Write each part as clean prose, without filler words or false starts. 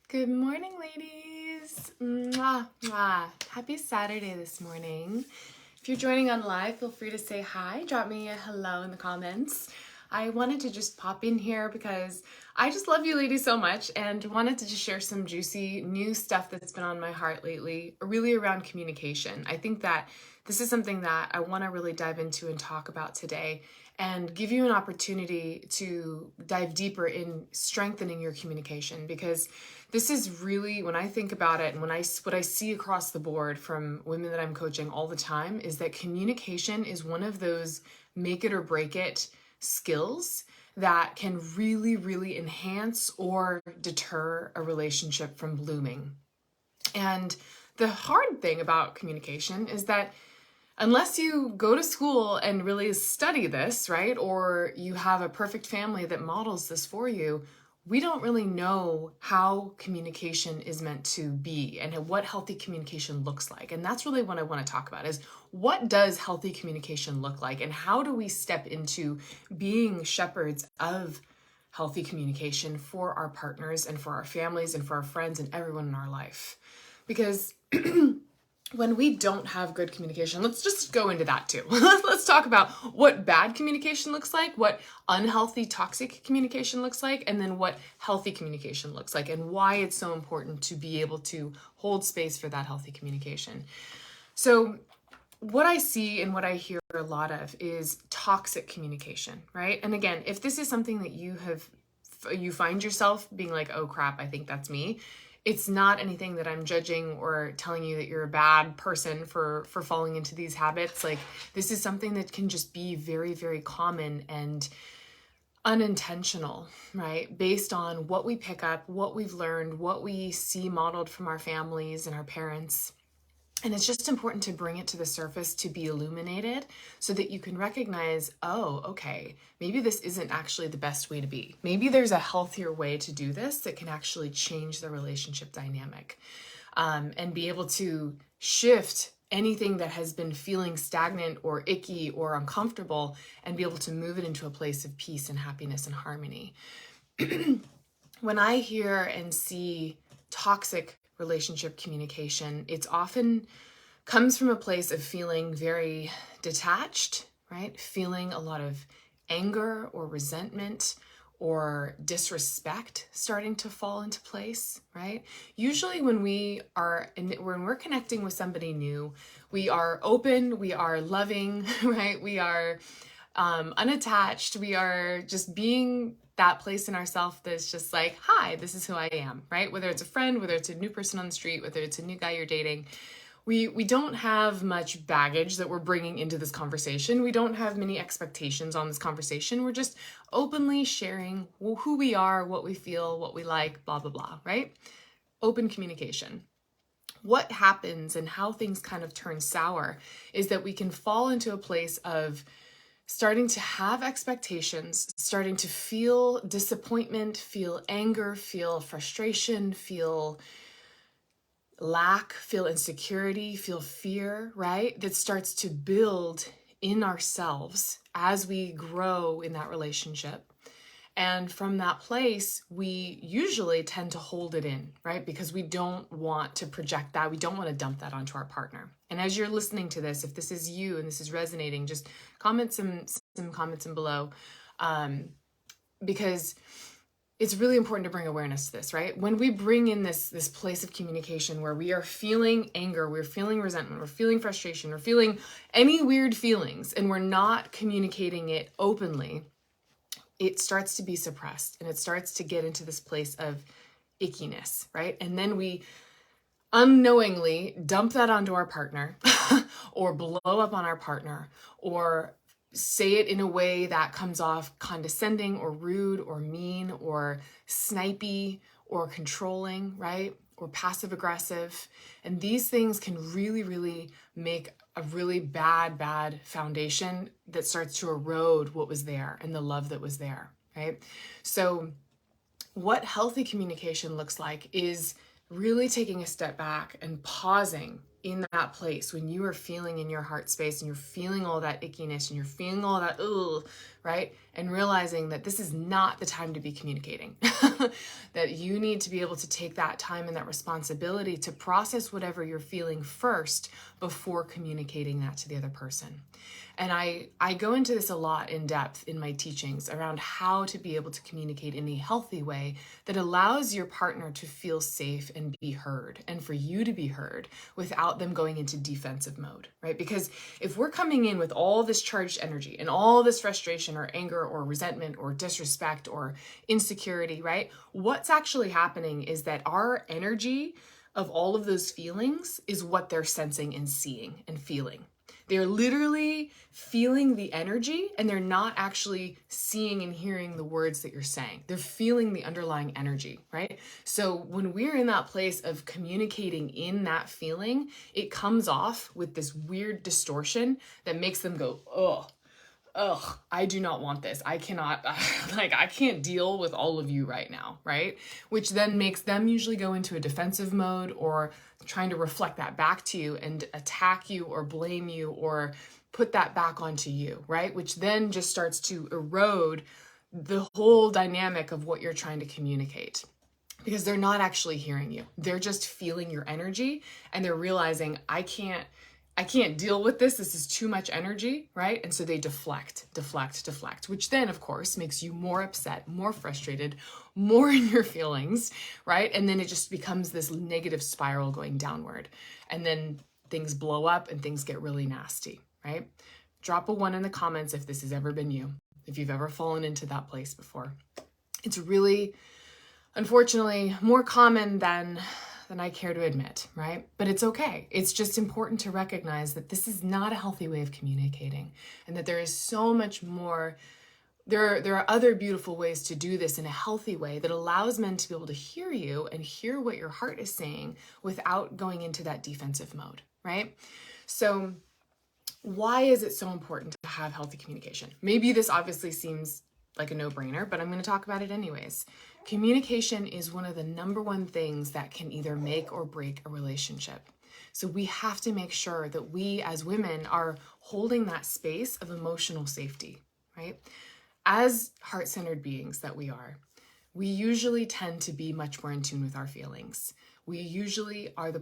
Good morning, ladies. Mwah, mwah. Happy Saturday this morning. If you're joining on live, feel free to say hi. Drop me a hello in the comments. I wanted to just pop in here because I just love you ladies so much and wanted to just share some juicy new stuff that's been on my heart lately, really around communication. I think that this is something that I want to really dive into and talk about today and give you an opportunity to dive deeper in strengthening your communication, because this is really, when I think about it and what I see across the board from women that I'm coaching all the time, is that communication is one of those make it or break it skills that can really, really enhance or deter a relationship from blooming. And the hard thing about communication is that unless you go to school and really study this, right, or you have a perfect family that models this for you, we don't really know how communication is meant to be and what healthy communication looks like. And that's really what I want to talk about, is what does healthy communication look like and how do we step into being shepherds of healthy communication for our partners and for our families and for our friends and everyone in our life. Because when we don't have good communication, let's just go into that too. Let's talk about what bad communication looks like, what unhealthy, toxic communication looks like, and then what healthy communication looks like, and why it's so important to be able to hold space for that healthy communication. So what I see and what I hear a lot of is toxic communication, right? And again, if this is something that you find yourself being like, oh crap, I think that's me, it's not anything that I'm judging or telling you that you're a bad person for falling into these habits. Like, this is something that can just be very, very common and unintentional, right? Based on what we pick up, what we've learned, what we see modeled from our families and our parents. And it's just important to bring it to the surface to be illuminated so that you can recognize, oh, okay, maybe this isn't actually the best way to be. Maybe there's a healthier way to do this that can actually change the relationship dynamic, and be able to shift anything that has been feeling stagnant or icky or uncomfortable and be able to move it into a place of peace and happiness and harmony. When I hear and see toxic relationship communication, it's often comes from a place of feeling very detached, right? Feeling a lot of anger or resentment or disrespect starting to fall into place, right? Usually when when we're connecting with somebody new, we are open, we are loving, right? We are unattached. We are just being that place in ourselves that's just like, hi, this is who I am, right? Whether it's a friend, whether it's a new person on the street, whether it's a new guy you're dating, we don't have much baggage that we're bringing into this conversation. We don't have many expectations on this conversation. We're just openly sharing who we are, what we feel, what we like, blah, blah, blah, right? Open communication. What happens and how things kind of turn sour is that we can fall into a place of starting to have expectations, starting to feel disappointment, feel anger, feel frustration, feel lack, feel insecurity, feel fear, right? That starts to build in ourselves as we grow in that relationship. And from that place, we usually tend to hold it in, right? Because we don't want to project that. We don't want to dump that onto our partner. And as you're listening to this, if this is you and this is resonating, just comment some comments in below, because it's really important to bring awareness to this, right? When we bring in this place of communication where we are feeling anger, we're feeling resentment, we're feeling frustration, we're feeling any weird feelings, and we're not communicating it openly, it starts to be suppressed and it starts to get into this place of ickiness, right? And then we unknowingly dump that onto our partner or blow up on our partner or say it in a way that comes off condescending or rude or mean or snipey or controlling, right? Or passive aggressive. And these things can really, really make a really bad foundation that starts to erode what was there and the love that was there, right? So what healthy communication looks like is really taking a step back and pausing in that place, when you are feeling in your heart space and you're feeling all that ickiness and you're feeling all that, ugh, right? And realizing that this is not the time to be communicating, that you need to be able to take that time and that responsibility to process whatever you're feeling first before communicating that to the other person. And I go into this a lot in depth in my teachings around how to be able to communicate in a healthy way that allows your partner to feel safe and be heard, and for you to be heard without them going into defensive mode, right? Because if we're coming in with all this charged energy and all this frustration or anger or resentment or disrespect or insecurity, right? What's actually happening is that our energy of all of those feelings is what they're sensing and seeing and feeling. They're literally feeling the energy and they're not actually seeing and hearing the words that you're saying. They're feeling the underlying energy, right? So when we're in that place of communicating in that feeling, it comes off with this weird distortion that makes them go, ugh, I do not want this. I cannot, I can't deal with all of you right now, right? Which then makes them usually go into a defensive mode or trying to reflect that back to you and attack you or blame you or put that back onto you, right? Which then just starts to erode the whole dynamic of what you're trying to communicate. Because they're not actually hearing you. They're just feeling your energy and they're realizing, I can't deal with this. This is too much energy, right? And so they deflect, which then, of course, makes you more upset, more frustrated, more in your feelings, right? And then it just becomes this negative spiral going downward. And then things blow up and things get really nasty, right? Drop a 1 in the comments if this has ever been you, if you've ever fallen into that place before. It's really, unfortunately, more common than I care to admit, right? But it's okay. It's just important to recognize that this is not a healthy way of communicating and that there is so much more. There are other beautiful ways to do this in a healthy way that allows men to be able to hear you and hear what your heart is saying without going into that defensive mode, right? So why is it so important to have healthy communication? Maybe this obviously seems like a no-brainer, but I'm going to talk about it anyways. Communication is one of the number one things that can either make or break a relationship. So we have to make sure that we as women are holding that space of emotional safety, right? As heart-centered beings that we are, we usually tend to be much more in tune with our feelings. We usually are the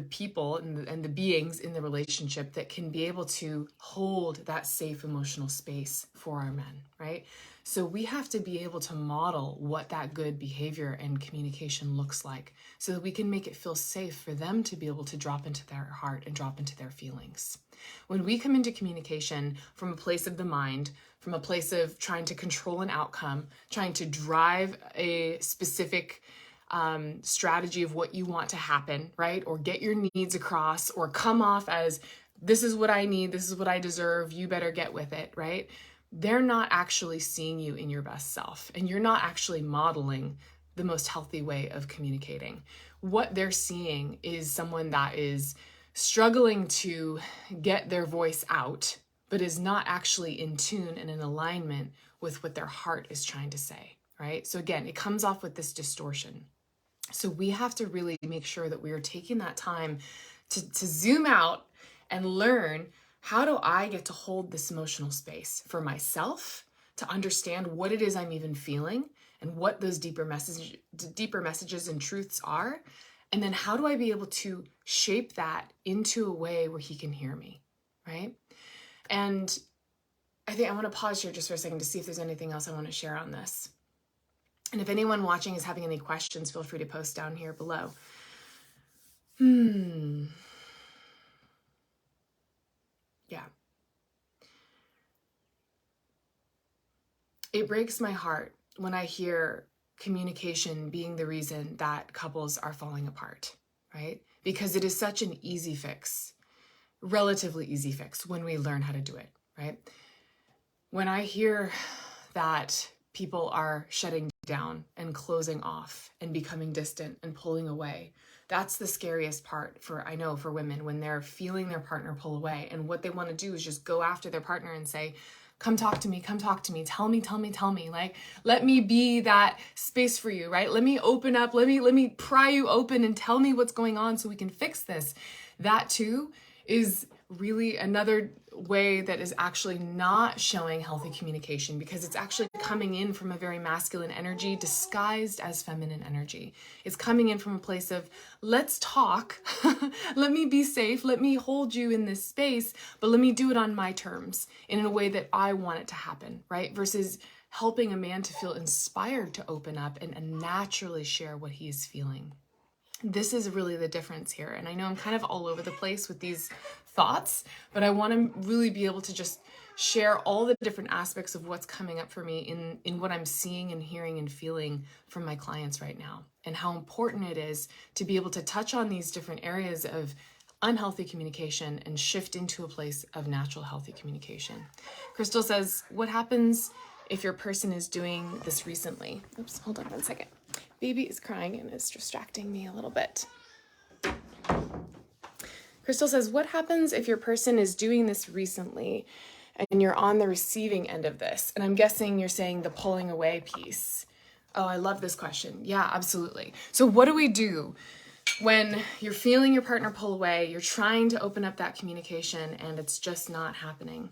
people and the beings in the relationship that can be able to hold that safe emotional space for our men, right? So we have to be able to model what that good behavior and communication looks like so that we can make it feel safe for them to be able to drop into their heart and drop into their feelings. When we come into communication from a place of the mind, from a place of trying to control an outcome, trying to drive a specific strategy of what you want to happen, right? Or get your needs across, or come off as, this is what I need, this is what I deserve, you better get with it, right? They're not actually seeing you in your best self, and you're not actually modeling the most healthy way of communicating. What they're seeing is someone that is struggling to get their voice out, but is not actually in tune and in alignment with what their heart is trying to say, right? So again, it comes off with this distortion. So we have to really make sure that we are taking that time to zoom out and learn, how do I get to hold this emotional space for myself to understand what it is I'm even feeling and what those deeper messages and truths are? And then how do I be able to shape that into a way where he can hear me, right? And I think I want to pause here just for a second to see if there's anything else I want to share on this. And if anyone watching is having any questions, feel free to post down here below. Yeah. It breaks my heart when I hear communication being the reason that couples are falling apart, right? Because it is such an easy fix, relatively easy fix when we learn how to do it, right? When I hear that people are shutting down and closing off and becoming distant and pulling away, that's the scariest part for women, when they're feeling their partner pull away, and what they want to do is just go after their partner and say, come talk to me, tell me, like, let me be that space for you, right? Let me open up, let me pry you open and tell me what's going on so we can fix this. that too is really another way that is actually not showing healthy communication, because it's actually coming in from a very masculine energy disguised as feminine energy. It's coming in from a place of, let's talk, let me be safe, let me hold you in this space, but let me do it on my terms in a way that I want it to happen, right? Versus helping a man to feel inspired to open up and naturally share what he is feeling. This is really the difference here. And I know I'm kind of all over the place with these thoughts, but I want to really be able to just share all the different aspects of what's coming up for me in what I'm seeing and hearing and feeling from my clients right now, and how important it is to be able to touch on these different areas of unhealthy communication and shift into a place of natural, healthy communication. Crystal says, what happens if your person is doing this recently? Oops, hold on one second. Baby is crying and is distracting me a little bit. Crystal says, what happens if your person is doing this recently and you're on the receiving end of this? And I'm guessing you're saying the pulling away piece. Oh, I love this question. Yeah, absolutely. So what do we do when you're feeling your partner pull away, you're trying to open up that communication and it's just not happening?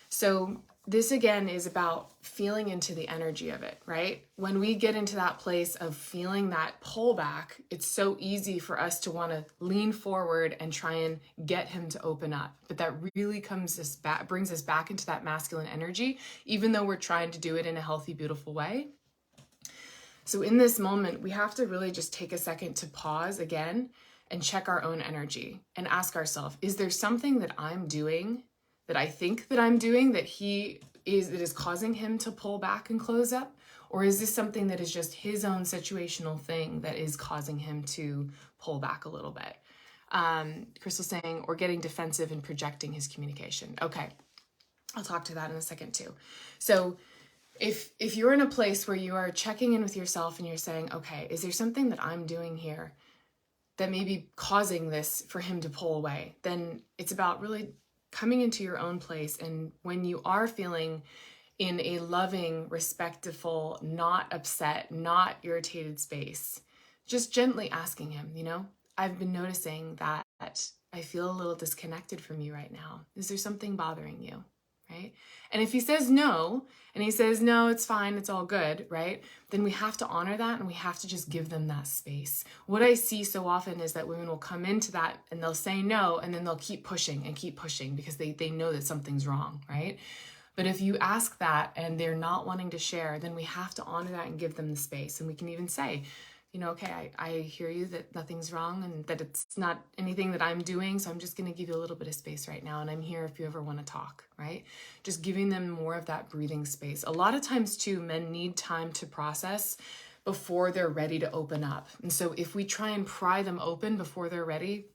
So this again is about feeling into the energy of it, right? When we get into that place of feeling that pullback, it's so easy for us to want to lean forward and try and get him to open up. But that really brings us back into that masculine energy, even though we're trying to do it in a healthy, beautiful way. So in this moment, we have to really just take a second to pause again and check our own energy and ask ourselves, is there something that I'm doing, that I think that I'm doing, that is causing him to pull back and close up? Or is this something that is just his own situational thing that is causing him to pull back a little bit? Crystal's saying, or getting defensive and projecting his communication. Okay, I'll talk to that in a second too. So if you're in a place where you are checking in with yourself and you're saying, okay, is there something that I'm doing here that may be causing this for him to pull away? Then it's about really coming into your own place. And when you are feeling in a loving, respectful, not upset, not irritated space, just gently asking him, I've been noticing that I feel a little disconnected from you right now. Is there something bothering you? Right? And if he says no, and he says, no, it's fine, it's all good, right? Then we have to honor that and we have to just give them that space. What I see so often is that women will come into that and they'll say no, and then they'll keep pushing because they know that something's wrong, right? But if you ask that and they're not wanting to share, then we have to honor that and give them the space. And we can even say, okay, I hear you that nothing's wrong and that it's not anything that I'm doing, so I'm just going to give you a little bit of space right now, and I'm here if you ever want to talk, right? Just giving them more of that breathing space. A lot of times too, men need time to process before they're ready to open up. And so if we try and pry them open before they're ready,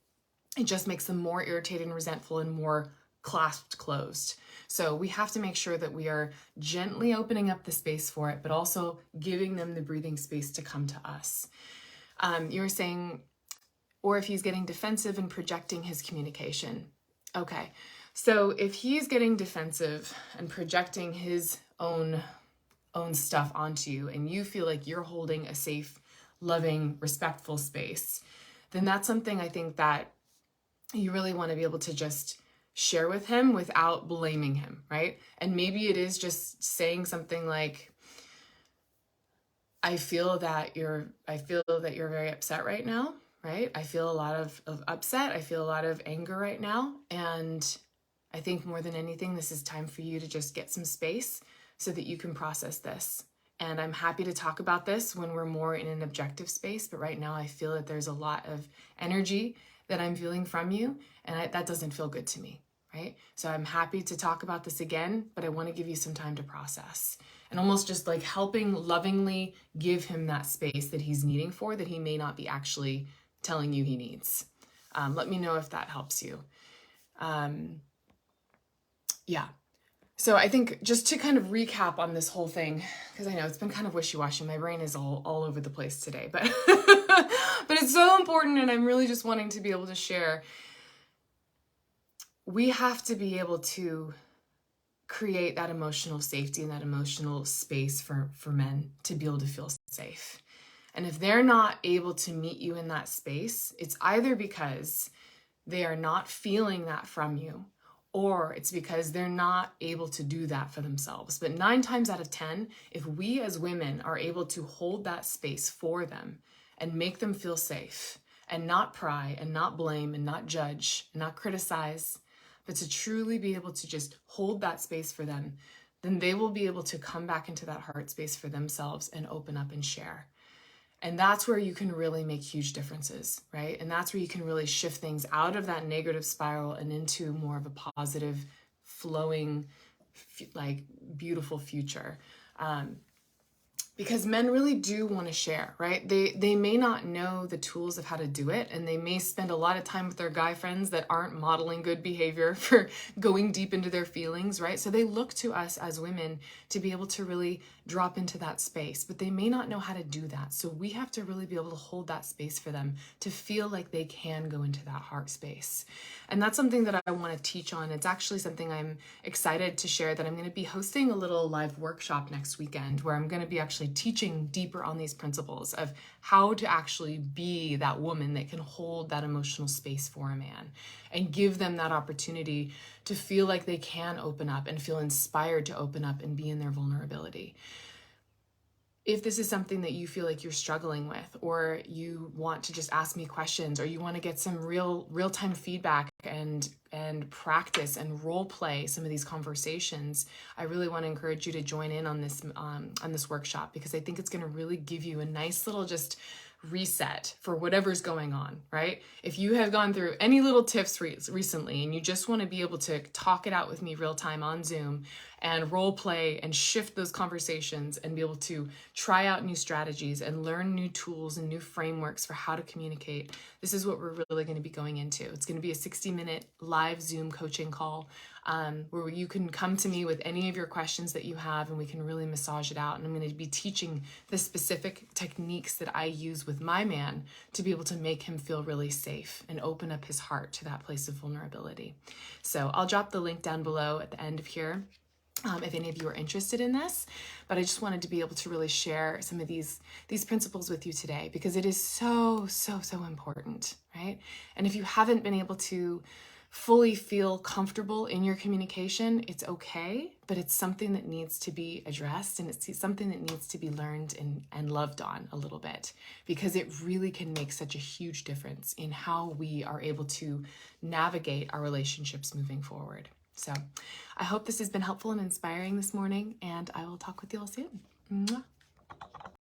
it just makes them more irritated and resentful and more clasped closed. So we have to make sure that we are gently opening up the space for it, but also giving them the breathing space to come to us. You were saying, or if he's getting defensive and projecting his communication. Okay, so if he's getting defensive and projecting his own stuff onto you, and you feel like you're holding a safe, loving, respectful space, then that's something I think that you really want to be able to just share with him without blaming him, right? And maybe it is just saying something like, I feel that you're very upset right now, right? I feel a lot of upset. I feel a lot of anger right now. And I think more than anything, this is time for you to just get some space so that you can process this. And I'm happy to talk about this when we're more in an objective space. But right now I feel that there's a lot of energy that I'm feeling from you, and that doesn't feel good to me, right? So I'm happy to talk about this again, but I want to give you some time to process, and almost just like helping lovingly give him that space that he's needing that he may not be actually telling you he needs. Let me know if that helps you. Yeah. So I think just to kind of recap on this whole thing, because I know it's been kind of wishy-washy, my brain is all over the place today, but but it's so important, and I'm really just wanting to be able to share. We have to be able to create that emotional safety and that emotional space for men to be able to feel safe. And if they're not able to meet you in that space, it's either because they are not feeling that from you, or it's because they're not able to do that for themselves. But 9 times out of 10, if we as women are able to hold that space for them and make them feel safe and not pry and not blame and not judge and not criticize, but to truly be able to just hold that space for them, then they will be able to come back into that heart space for themselves and open up and share. And that's where you can really make huge differences, right? And that's where you can really shift things out of that negative spiral and into more of a positive, flowing, like beautiful future. Because men really do want to share, right? They may not know the tools of how to do it, and they may spend a lot of time with their guy friends that aren't modeling good behavior for going deep into their feelings, right? So they look to us as women to be able to really drop into that space, but they may not know how to do that. So we have to really be able to hold that space for them to feel like they can go into that heart space. And that's something that I want to teach on. It's actually something I'm excited to share, that I'm going to be hosting a little live workshop next weekend where I'm going to be actually teaching deeper on these principles of how to actually be that woman that can hold that emotional space for a man and give them that opportunity to feel like they can open up and feel inspired to open up and be in their vulnerability. If this is something that you feel like you're struggling with, or you want to just ask me questions, or you want to get some real-time feedback and practice and role play some of these conversations, I really want to encourage you to join in on this workshop, because I think it's going to really give you a nice little just reset for whatever's going on, right? If you have gone through any little tips recently and you just want to be able to talk it out with me real time on Zoom and role play and shift those conversations and be able to try out new strategies and learn new tools and new frameworks for how to communicate, this is what we're really going to be going into. It's going to be a 60-minute live Zoom coaching call where you can come to me with any of your questions that you have, and we can really massage it out. And I'm going to be teaching the specific techniques that I use with my man to be able to make him feel really safe and open up his heart to that place of vulnerability. So I'll drop the link down below at the end of here if any of you are interested in this. But I just wanted to be able to really share some of these principles with you today, because it is so important, right? And if you haven't been able to fully feel comfortable in your communication, it's okay, but it's something that needs to be addressed, and it's something that needs to be learned and loved on a little bit, because it really can make such a huge difference in how we are able to navigate our relationships moving forward. So I hope this has been helpful and inspiring this morning, and I will talk with you all soon. Mwah.